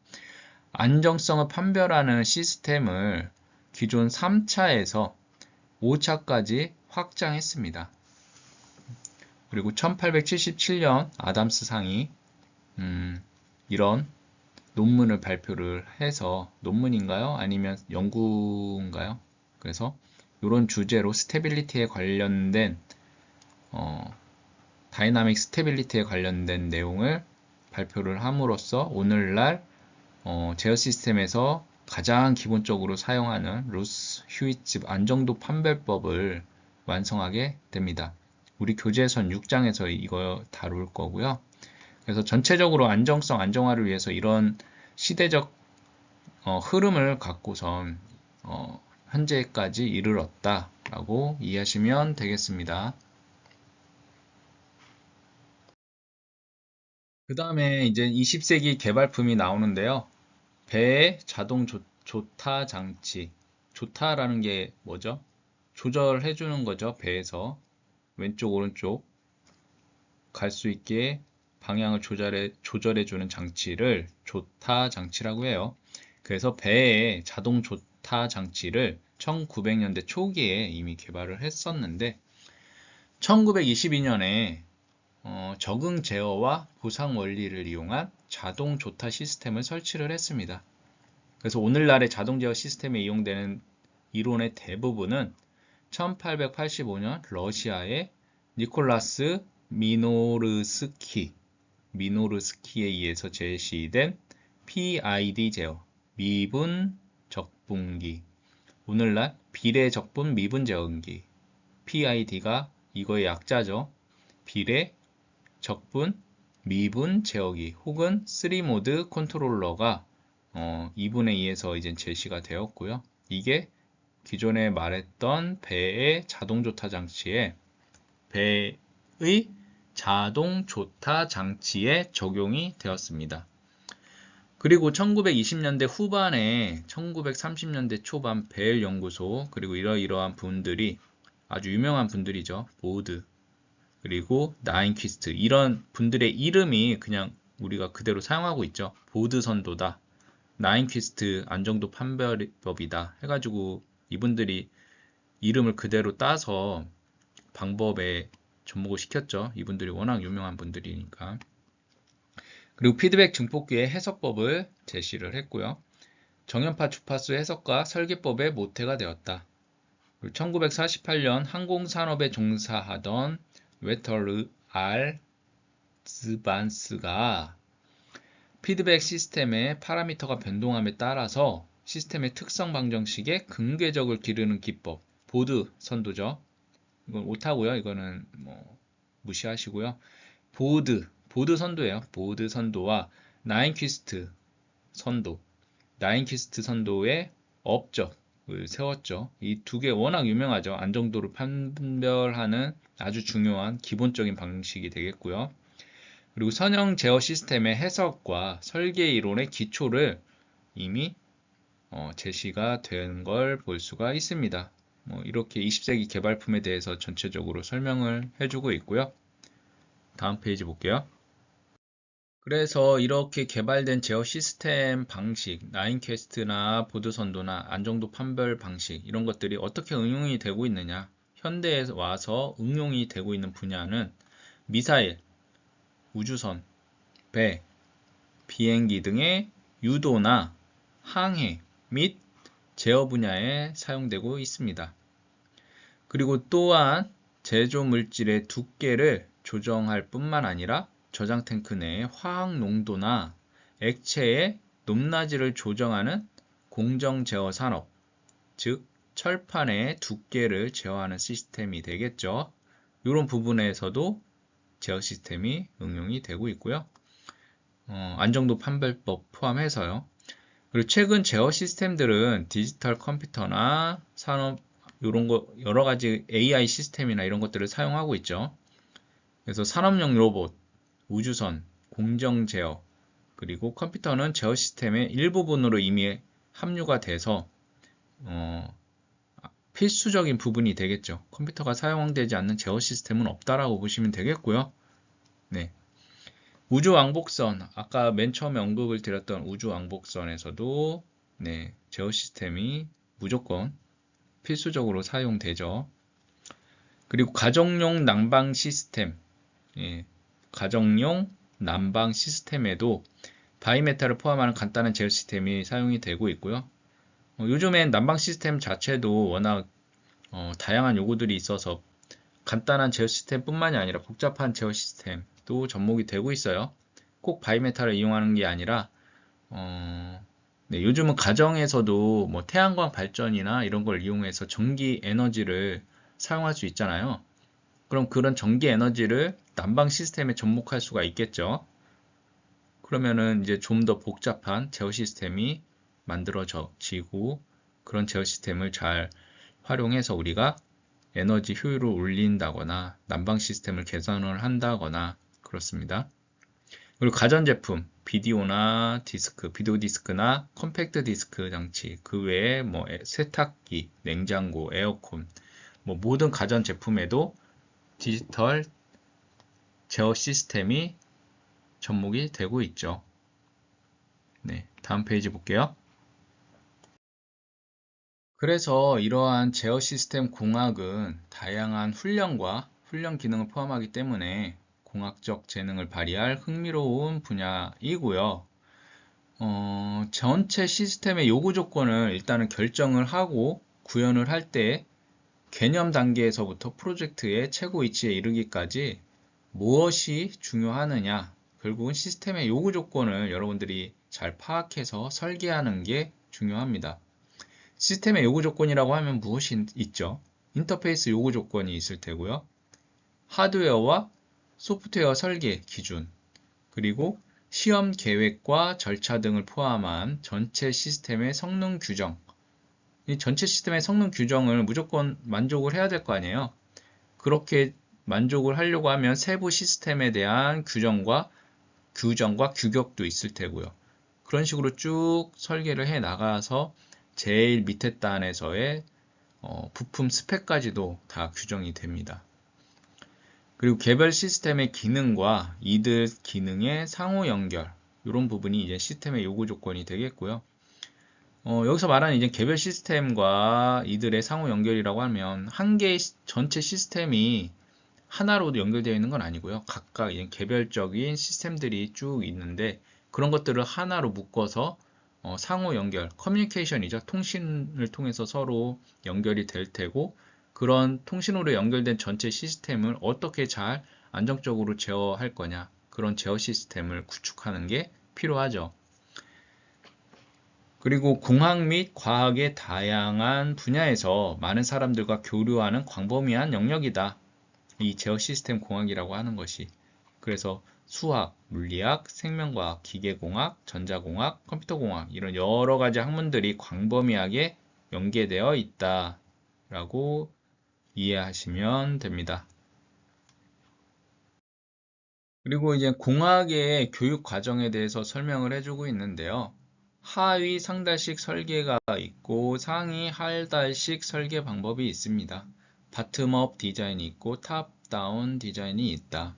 안정성을 판별하는 시스템을 기존 3차에서 5차까지 확장했습니다. 그리고 1877년 아담스 상이 이런 논문을 발표를 해서 논문인가요? 아니면 연구인가요? 그래서 이런 주제로 스테빌리티에 관련된 다이나믹 스테빌리티에 관련된 내용을 발표를 함으로써 오늘날 제어 시스템에서 가장 기본적으로 사용하는 루스 휴이츠 안정도 판별법을 완성하게 됩니다. 우리 교재선 6장에서 이거 다룰 거고요. 그래서 전체적으로 안정성, 안정화를 위해서 이런 시대적 흐름을 갖고선 현재까지 이르렀다라고 이해하시면 되겠습니다. 그 다음에 이제 20세기 개발품이 나오는데요. 배의 자동 조타 장치. 조타라는 게 뭐죠? 조절해 주는 거죠. 배에서 왼쪽 오른쪽 갈 수 있게 방향을 조절해 주는 장치를 조타 장치라고 해요. 그래서 배의 자동 조타 장치를 1900년대 초기에 이미 개발을 했었는데 1922년에 적응 제어와 보상 원리를 이용한 자동 조타 시스템을 설치를 했습니다. 그래서 오늘날의 자동 제어 시스템에 이용되는 이론의 대부분은 1885년 러시아의 니콜라스 미노르스키에 의해서 제시된 PID 제어, 미분 적분기, 오늘날 비례 적분 미분 제어기, PID가 이거의 약자죠. 비례 적분 미분 제어기 혹은 3모드 컨트롤러가 이분에 의해서 이제 제시가 되었고요. 이게 기존에 말했던 배의 자동 조타 장치에 배의 자동 조타 장치에 적용이 되었습니다. 그리고 1920년대 후반에 1930년대 초반 벨 연구소 그리고 이러한 분들이 아주 유명한 분들이죠. 보드 그리고 나인퀴스트 이런 분들의 이름이 그냥 우리가 그대로 사용하고 있죠. 보드 선도다. 나인퀴스트 안정도 판별법이다 해가지고 이분들이 이름을 그대로 따서 방법에 접목을 시켰죠. 이분들이 워낙 유명한 분들이니까. 그리고 피드백 증폭기의 해석법을 제시를 했고요. 정연파 주파수 해석과 설계법의 모태가 되었다. 1948년 항공산업에 종사하던 웨터르 R. 즈반스가 피드백 시스템의 파라미터가 변동함에 따라서 시스템의 특성 방정식에 근궤적을 기르는 기법, 보드 선도죠. 이건 오타고요. 이거는 무시하시고요. 보드 선도예요. 보드 선도와 나인퀴스트 선도, 나인퀴스트 선도의 업적을 세웠죠. 이 두 개 워낙 유명하죠. 안정도를 판별하는 아주 중요한 기본적인 방식이 되겠고요. 그리고 선형 제어 시스템의 해석과 설계 이론의 기초를 이미 제시가 된 걸 볼 수가 있습니다. 이렇게 20세기 개발품에 대해서 전체적으로 설명을 해주고 있고요. 다음 페이지 볼게요. 그래서 이렇게 개발된 제어 시스템 방식, 나인캐스트나 보드선도나 안정도 판별 방식 이런 것들이 어떻게 응용이 되고 있느냐, 현대에 와서 응용이 되고 있는 분야는 미사일, 우주선, 배, 비행기 등의 유도나 항해 및 제어 분야에 사용되고 있습니다. 그리고 또한 제조 물질의 두께를 조정할 뿐만 아니라 저장 탱크 내의 화학 농도나 액체의 높낮이를 조정하는 공정 제어 산업, 즉 철판의 두께를 제어하는 시스템이 되겠죠. 이런 부분에서도 제어 시스템이 응용이 되고 있고요. 안정도 판별법 포함해서요. 그리고 최근 제어 시스템들은 디지털 컴퓨터나 산업 이런 거 여러 가지 AI 시스템이나 이런 것들을 사용하고 있죠. 그래서 산업용 로봇, 우주선, 공정 제어, 그리고 컴퓨터는 제어 시스템의 일부분으로 이미 합류가 돼서 필수적인 부분이 되겠죠. 컴퓨터가 사용되지 않는 제어 시스템은 없다라고 보시면 되겠고요. 네. 우주왕복선, 아까 맨 처음에 언급을 드렸던 우주왕복선에서도 네, 제어 시스템이 무조건 필수적으로 사용되죠. 그리고 가정용 난방 시스템, 가정용 난방 시스템에도 바이메탈을 포함하는 간단한 제어 시스템이 사용이 되고 있고요. 요즘엔 난방 시스템 자체도 워낙 다양한 요구들이 있어서 간단한 제어 시스템뿐만이 아니라 복잡한 제어 시스템도 접목이 되고 있어요. 꼭 바이메탈을 이용하는 게 아니라 네, 요즘은 가정에서도 태양광 발전이나 이런 걸 이용해서 전기 에너지를 사용할 수 있잖아요. 그럼 그런 전기 에너지를 난방 시스템에 접목할 수가 있겠죠. 그러면은 이제 좀 더 복잡한 제어 시스템이 만들어지고 그런 제어 시스템을 잘 활용해서 우리가 에너지 효율을 올린다거나 난방 시스템을 개선을 한다거나 그렇습니다. 그리고 가전제품, 비디오나 디스크, 비디오 디스크나 컴팩트 디스크 장치, 그 외에 세탁기, 냉장고, 에어컨, 모든 가전제품에도 디지털 제어 시스템이 접목이 되고 있죠. 네, 다음 페이지 볼게요. 그래서 이러한 제어 시스템 공학은 다양한 훈련과 훈련 기능을 포함하기 때문에 공학적 재능을 발휘할 흥미로운 분야이고요. 전체 시스템의 요구 조건을 일단은 결정을 하고 구현을 할 때 개념 단계에서부터 프로젝트의 최고 위치에 이르기까지 무엇이 중요하느냐, 결국은 시스템의 요구 조건을 여러분들이 잘 파악해서 설계하는 게 중요합니다. 시스템의 요구 조건이라고 하면 무엇이 있죠? 인터페이스 요구 조건이 있을 테고요. 하드웨어와 소프트웨어 설계 기준, 그리고 시험 계획과 절차 등을 포함한 전체 시스템의 성능 규정. 이 전체 시스템의 성능 규정을 무조건 만족을 해야 될 거 아니에요. 그렇게 만족을 하려고 하면 세부 시스템에 대한 규정과 규격도 있을 테고요. 그런 식으로 쭉 설계를 해 나가서 제일 밑에 단에서의 부품 스펙까지도 다 규정이 됩니다. 그리고 개별 시스템의 기능과 이들 기능의 상호 연결, 이런 부분이 이제 시스템의 요구 조건이 되겠고요. 여기서 말하는 이제 개별 시스템과 이들의 상호 연결이라고 하면 한 개의 전체 시스템이 하나로 연결되어 있는 건 아니고요. 각각 개별적인 시스템들이 쭉 있는데 그런 것들을 하나로 묶어서 상호 연결, 커뮤니케이션이죠. 통신을 통해서 서로 연결이 될 테고, 그런 통신으로 연결된 전체 시스템을 어떻게 잘 안정적으로 제어할 거냐, 그런 제어 시스템을 구축하는 게 필요하죠. 그리고 공학 및 과학의 다양한 분야에서 많은 사람들과 교류하는 광범위한 영역이다. 이 제어 시스템 공학이라고 하는 것이. 그래서 수학, 물리학, 생명과학, 기계공학, 전자공학, 컴퓨터공학 이런 여러 가지 학문들이 광범위하게 연계되어 있다라고 이해하시면 됩니다. 그리고 이제 공학의 교육 과정에 대해서 설명을 해주고 있는데요. 하위 상달식 설계가 있고 상위 하달식 설계 방법이 있습니다. 바텀업 디자인이 있고 탑다운 디자인이 있다.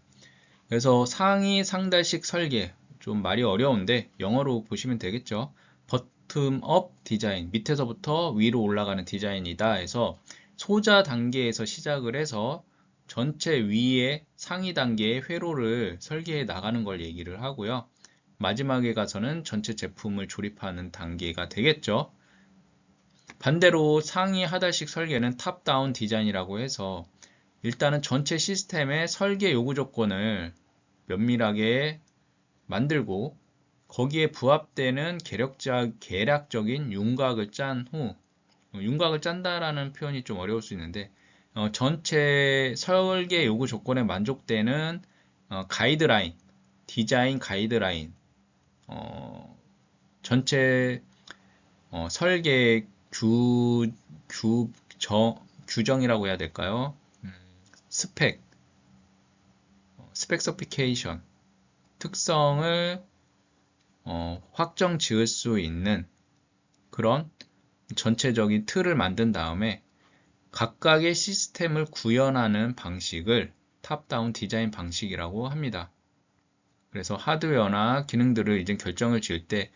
그래서 상위 상달식 설계, 좀 말이 어려운데 영어로 보시면 되겠죠. 버텀업 디자인, 밑에서부터 위로 올라가는 디자인이다 해서 소자 단계에서 시작을 해서 전체 위에 상위 단계의 회로를 설계해 나가는 걸 얘기를 하고요. 마지막에 가서는 전체 제품을 조립하는 단계가 되겠죠. 반대로 상위 하달식 설계는 탑다운 디자인이라고 해서 일단은 전체 시스템의 설계 요구 조건을 면밀하게 만들고 거기에 부합되는 계략적인 윤곽을 짠 후, 윤곽을 짠다라는 표현이 좀 어려울 수 있는데 전체 설계 요구 조건에 만족되는 가이드라인, 디자인 가이드라인, 전체 설계 규정이라고 해야 될까요? 스펙서피케이션, 특성을 확정 지을 수 있는 그런 전체적인 틀을 만든 다음에 각각의 시스템을 구현하는 방식을 탑다운 디자인 방식이라고 합니다. 그래서 하드웨어나 기능들을 이제 결정을 지을 때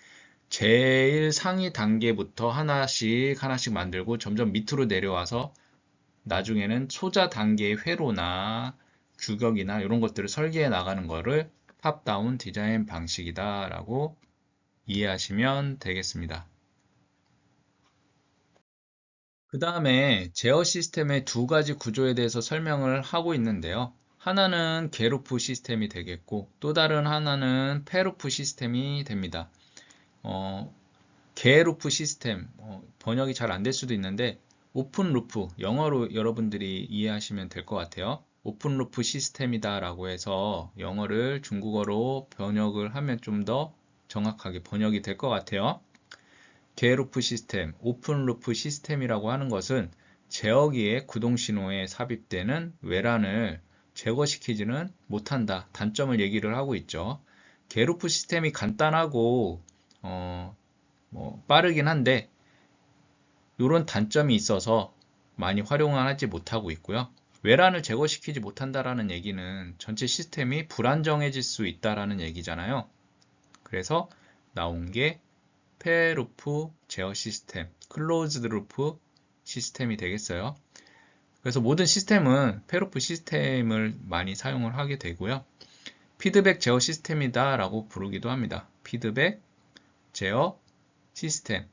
제일 상위 단계부터 하나씩 만들고 점점 밑으로 내려와서 나중에는 소자 단계의 회로나 규격이나 이런 것들을 설계해 나가는 것을 탑다운 디자인 방식이다 라고 이해하시면 되겠습니다. 그 다음에 제어 시스템의 두 가지 구조에 대해서 설명을 하고 있는데요. 하나는 게루프 시스템이 되겠고 또 다른 하나는 페루프 시스템이 됩니다. 게루프 시스템, 번역이 잘 안 될 수도 있는데 오픈 루프, 영어로 여러분들이 이해하시면 될 것 같아요. 오픈 루프 시스템이다 라고 해서 영어를 중국어로 번역을 하면 좀 더 정확하게 번역이 될 것 같아요. 게루프 시스템, 오픈 루프 시스템이라고 하는 것은 제어기의 구동 신호에 삽입되는 외란을 제거시키지는 못한다. 단점을 얘기를 하고 있죠. 게루프 시스템이 간단하고 빠르긴 한데 이런 단점이 있어서 많이 활용을 하지 못하고 있고요. 외란을 제거시키지 못한다라는 얘기는 전체 시스템이 불안정해질 수 있다라는 얘기잖아요. 그래서 나온 게 페루프 제어 시스템, 클로즈드 루프 시스템이 되겠어요. 그래서 모든 시스템은 페루프 시스템을 많이 사용을 하게 되고요. 피드백 제어 시스템이다 라고 부르기도 합니다. 피드백 제어 시스템.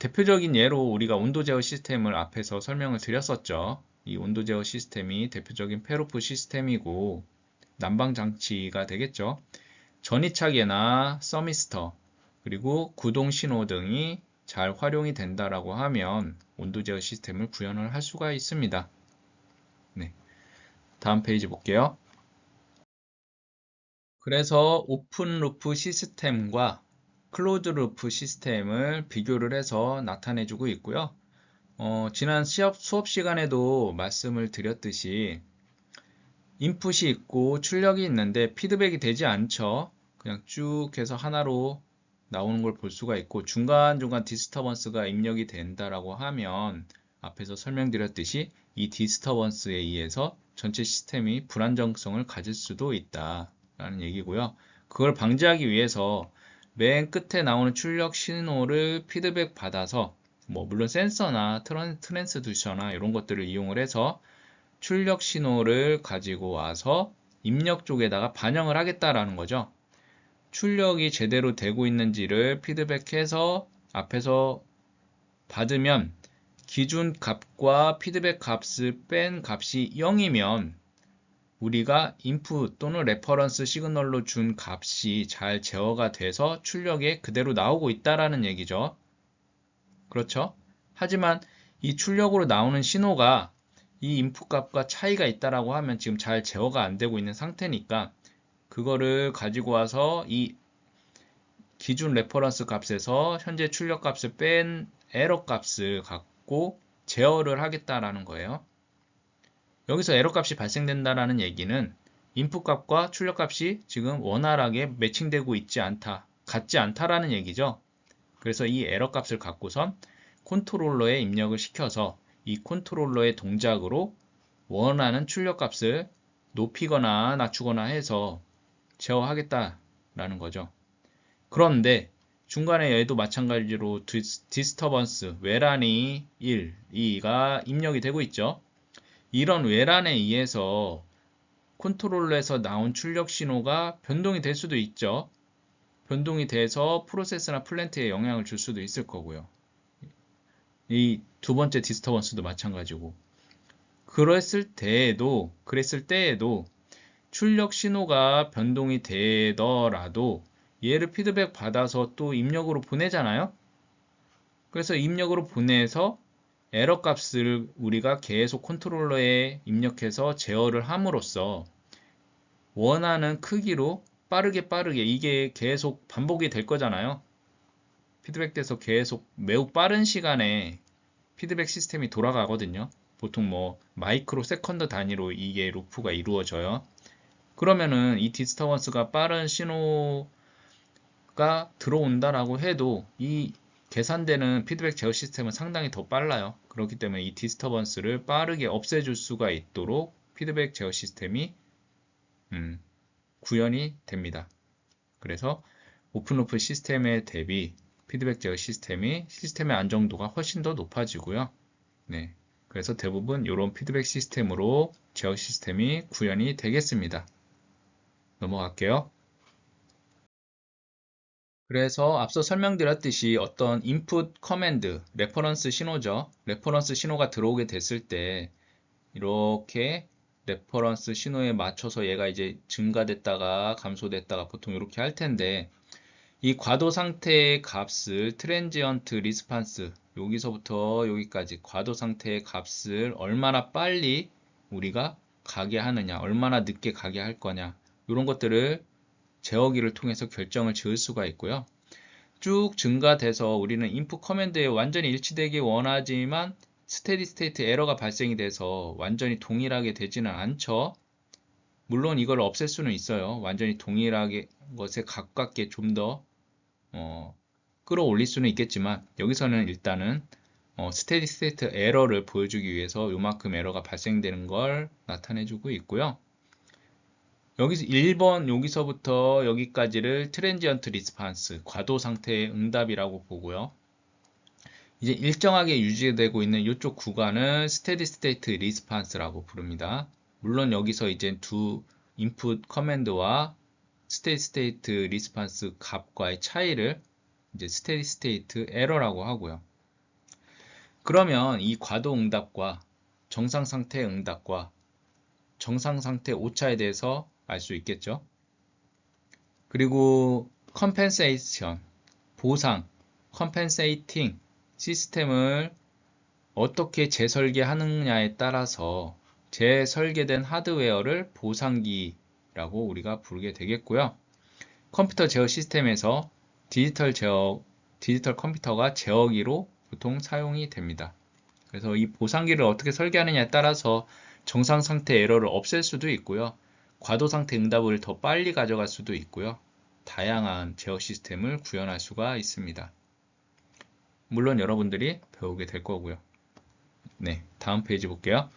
대표적인 예로 우리가 온도 제어 시스템을 앞에서 설명을 드렸었죠. 이 온도 제어 시스템이 대표적인 페루프 시스템이고 난방 장치가 되겠죠. 전이차계나 서미스터 그리고 구동 신호 등이 잘 활용이 된다라고 하면 온도 제어 시스템을 구현을 할 수가 있습니다. 네. 다음 페이지 볼게요. 그래서 오픈 루프 시스템과 클로즈 루프 시스템을 비교를 해서 나타내주고 있고요. 지난 수업 시간에도 말씀을 드렸듯이 인풋이 있고 출력이 있는데 피드백이 되지 않죠. 그냥 쭉 해서 하나로 나오는 걸 볼 수가 있고 중간중간 디스터번스가 입력이 된다라고 하면 앞에서 설명드렸듯이 이 디스터번스에 의해서 전체 시스템이 불안정성을 가질 수도 있다라는 얘기고요. 그걸 방지하기 위해서 맨 끝에 나오는 출력 신호를 피드백 받아서 물론 센서나 트랜스듀서나 이런 것들을 이용을 해서 출력 신호를 가지고 와서 입력 쪽에다가 반영을 하겠다라는 거죠. 출력이 제대로 되고 있는지를 피드백해서 앞에서 받으면 기준 값과 피드백 값을 뺀 값이 0이면 우리가 인풋 또는 레퍼런스 시그널로 준 값이 잘 제어가 돼서 출력에 그대로 나오고 있다라는 얘기죠. 그렇죠? 하지만 이 출력으로 나오는 신호가 이 인풋 값과 차이가 있다라고 하면 지금 잘 제어가 안 되고 있는 상태니까 그거를 가지고 와서 이 기준 레퍼런스 값에서 현재 출력 값을 뺀 에러 값을 갖고 제어를 하겠다라는 거예요. 여기서 에러 값이 발생된다라는 얘기는 인풋 값과 출력 값이 지금 원활하게 매칭되고 있지 않다, 같지 않다라는 얘기죠. 그래서 이 에러 값을 갖고선 컨트롤러에 입력을 시켜서 이 컨트롤러의 동작으로 원하는 출력 값을 높이거나 낮추거나 해서 제어하겠다라는 거죠. 그런데 중간에 얘도 마찬가지로 디스터번스, 외란이 1, 2가 입력이 되고 있죠. 이런 외란에 의해서 컨트롤러에서 나온 출력 신호가 변동이 될 수도 있죠. 변동이 돼서 프로세스나 플랜트에 영향을 줄 수도 있을 거고요. 이 두 번째 디스터번스도 마찬가지고. 그랬을 때에도 출력 신호가 변동이 되더라도 얘를 피드백 받아서 또 입력으로 보내잖아요. 그래서 입력으로 보내서 에러 값을 우리가 계속 컨트롤러에 입력해서 제어를 함으로써 원하는 크기로 빠르게 이게 계속 반복이 될 거잖아요. 피드백돼서 계속 매우 빠른 시간에 피드백 시스템이 돌아가거든요. 보통 뭐 마이크로 세컨드 단위로 이게 루프가 이루어져요. 그러면은 이 디스터번스가 빠른 신호가 들어온다라고 해도 이 계산되는 피드백 제어 시스템은 상당히 더 빨라요. 그렇기 때문에 이 디스터번스를 빠르게 없애줄 수가 있도록 피드백 제어 시스템이 구현이 됩니다. 그래서 오픈루프 시스템에 대비 피드백 제어 시스템의 안정도가 훨씬 더 높아지고요. 네, 그래서 대부분 이런 피드백 시스템으로 제어 시스템이 구현이 되겠습니다. 넘어갈게요. 그래서 앞서 설명드렸듯이 어떤 인풋 커맨드, 레퍼런스 신호죠. 레퍼런스 신호가 들어오게 됐을 때 이렇게 레퍼런스 신호에 맞춰서 얘가 이제 증가됐다가 감소됐다가 보통 이렇게 할 텐데 이 과도 상태의 값을 트랜지언트 리스판스 여기서부터 여기까지 과도 상태의 값을 얼마나 빨리 우리가 가게 하느냐, 얼마나 늦게 가게 할 거냐 이런 것들을 제어기를 통해서 결정을 지을 수가 있고요. 쭉 증가돼서 우리는 인풋 커맨드에 완전히 일치되기 원하지만 스테디 스테이트 에러가 발생이 돼서 완전히 동일하게 되지는 않죠. 물론 이걸 없앨 수는 있어요. 완전히 동일하게 것에 가깝게 좀 더 끌어올릴 수는 있겠지만 여기서는 일단은 스테디 스테이트 에러를 보여주기 위해서 요만큼 에러가 발생되는 걸 나타내주고 있고요. 여기서 1번 여기서부터 여기까지를 트랜지언트 리스판스 과도 상태의 응답이라고 보고요. 이제 일정하게 유지되고 있는 이쪽 구간을 스테디 스테이트 리스판스라고 부릅니다. 물론 여기서 이제 두 인풋 커맨드와 스테디 스테이트 리스판스 값과의 차이를 이제 스테디 스테이트 에러라고 하고요. 그러면 이 과도 응답과 정상 상태 응답과 정상 상태 오차에 대해서 알 수 있겠죠. 그리고 컴펜세이션, 보상, 컴펜세이팅 시스템을 어떻게 재설계하느냐에 따라서 재설계된 하드웨어를 보상기라고 우리가 부르게 되겠고요. 컴퓨터 제어 시스템에서 디지털 컴퓨터가 제어기로 보통 사용이 됩니다. 그래서 이 보상기를 어떻게 설계하느냐에 따라서 정상 상태 에러를 없앨 수도 있고요. 과도 상태 응답을 더 빨리 가져갈 수도 있고요. 다양한 제어 시스템을 구현할 수가 있습니다. 물론 여러분들이 배우게 될 거고요. 네, 다음 페이지 볼게요.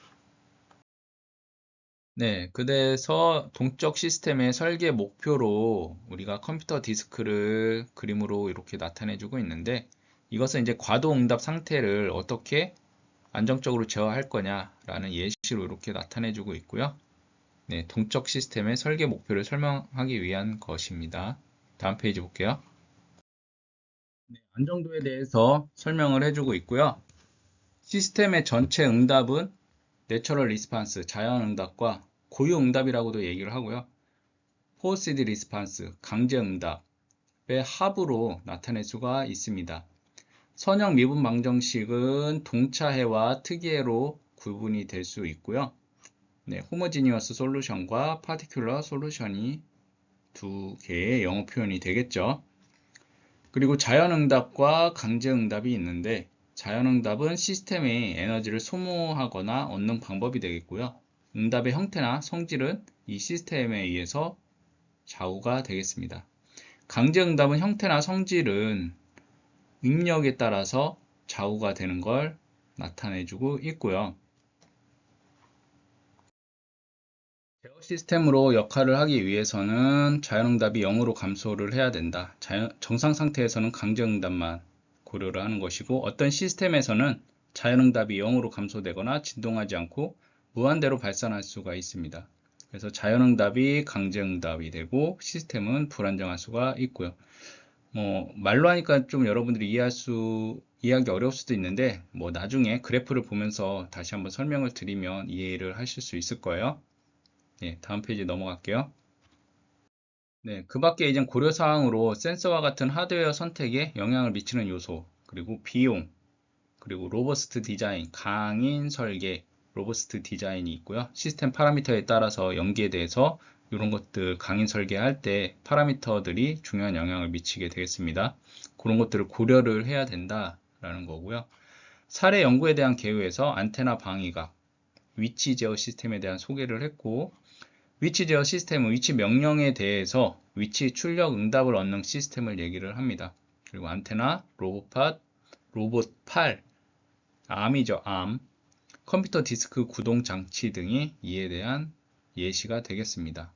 네, 그래서 동적 시스템의 설계 목표로 우리가 컴퓨터 디스크를 그림으로 이렇게 나타내주고 있는데 이것은 이제 과도 응답 상태를 어떻게 안정적으로 제어할 거냐라는 예시로 이렇게 나타내주고 있고요. 네, 동적 시스템의 설계 목표를 설명하기 위한 것입니다. 다음 페이지 볼게요. 네, 안정도에 대해서 설명을 해주고 있고요. 시스템의 전체 응답은 내처럴 리스판스, 자연 응답과 고유 응답이라고도 얘기를 하고요. 포시드 리스판스, 강제 응답의 합으로 나타낼 수가 있습니다. 선형 미분 방정식은 동차해와 특이해로 구분이 될 수 있고요. 네, 호모지니어스 솔루션과 파티큘러 솔루션이 두 개의 영어 표현이 되겠죠. 그리고 자연응답과 강제응답이 있는데 자연응답은 시스템의 에너지를 소모하거나 얻는 방법이 되겠고요. 응답의 형태나 성질은 이 시스템에 의해서 좌우가 되겠습니다. 강제응답은 형태나 성질은 입력에 따라서 좌우가 되는 걸 나타내주고 있고요. 제어 시스템으로 역할을 하기 위해서는 자연응답이 0으로 감소를 해야 된다. 정상 상태에서는 강제응답만 고려를 하는 것이고 어떤 시스템에서는 자연응답이 0으로 감소되거나 진동하지 않고 무한대로 발산할 수가 있습니다. 그래서 자연응답이 강제응답이 되고 시스템은 불안정할 수가 있고요. 말로 하니까 좀 여러분들이 이해하기 어려울 수도 있는데 나중에 그래프를 보면서 다시 한번 설명을 드리면 이해를 하실 수 있을 거예요. 네, 다음 페이지 넘어갈게요. 네, 그 밖에 이제 고려사항으로 센서와 같은 하드웨어 선택에 영향을 미치는 요소, 그리고 비용, 그리고 로버스트 디자인, 강인 설계, 로버스트 디자인이 있고요. 시스템 파라미터에 따라서 연기에 대해서 이런 것들 강인 설계할 때 파라미터들이 중요한 영향을 미치게 되겠습니다. 그런 것들을 고려를 해야 된다라는 거고요. 사례 연구에 대한 개요에서 안테나 방위각, 위치 제어 시스템에 대한 소개를 했고 위치 제어 시스템은 위치 명령에 대해서 위치 출력 응답을 얻는 시스템을 얘기를 합니다. 그리고 안테나, 로봇 팔, 암이죠, 암, 컴퓨터 디스크 구동 장치 등이 이에 대한 예시가 되겠습니다.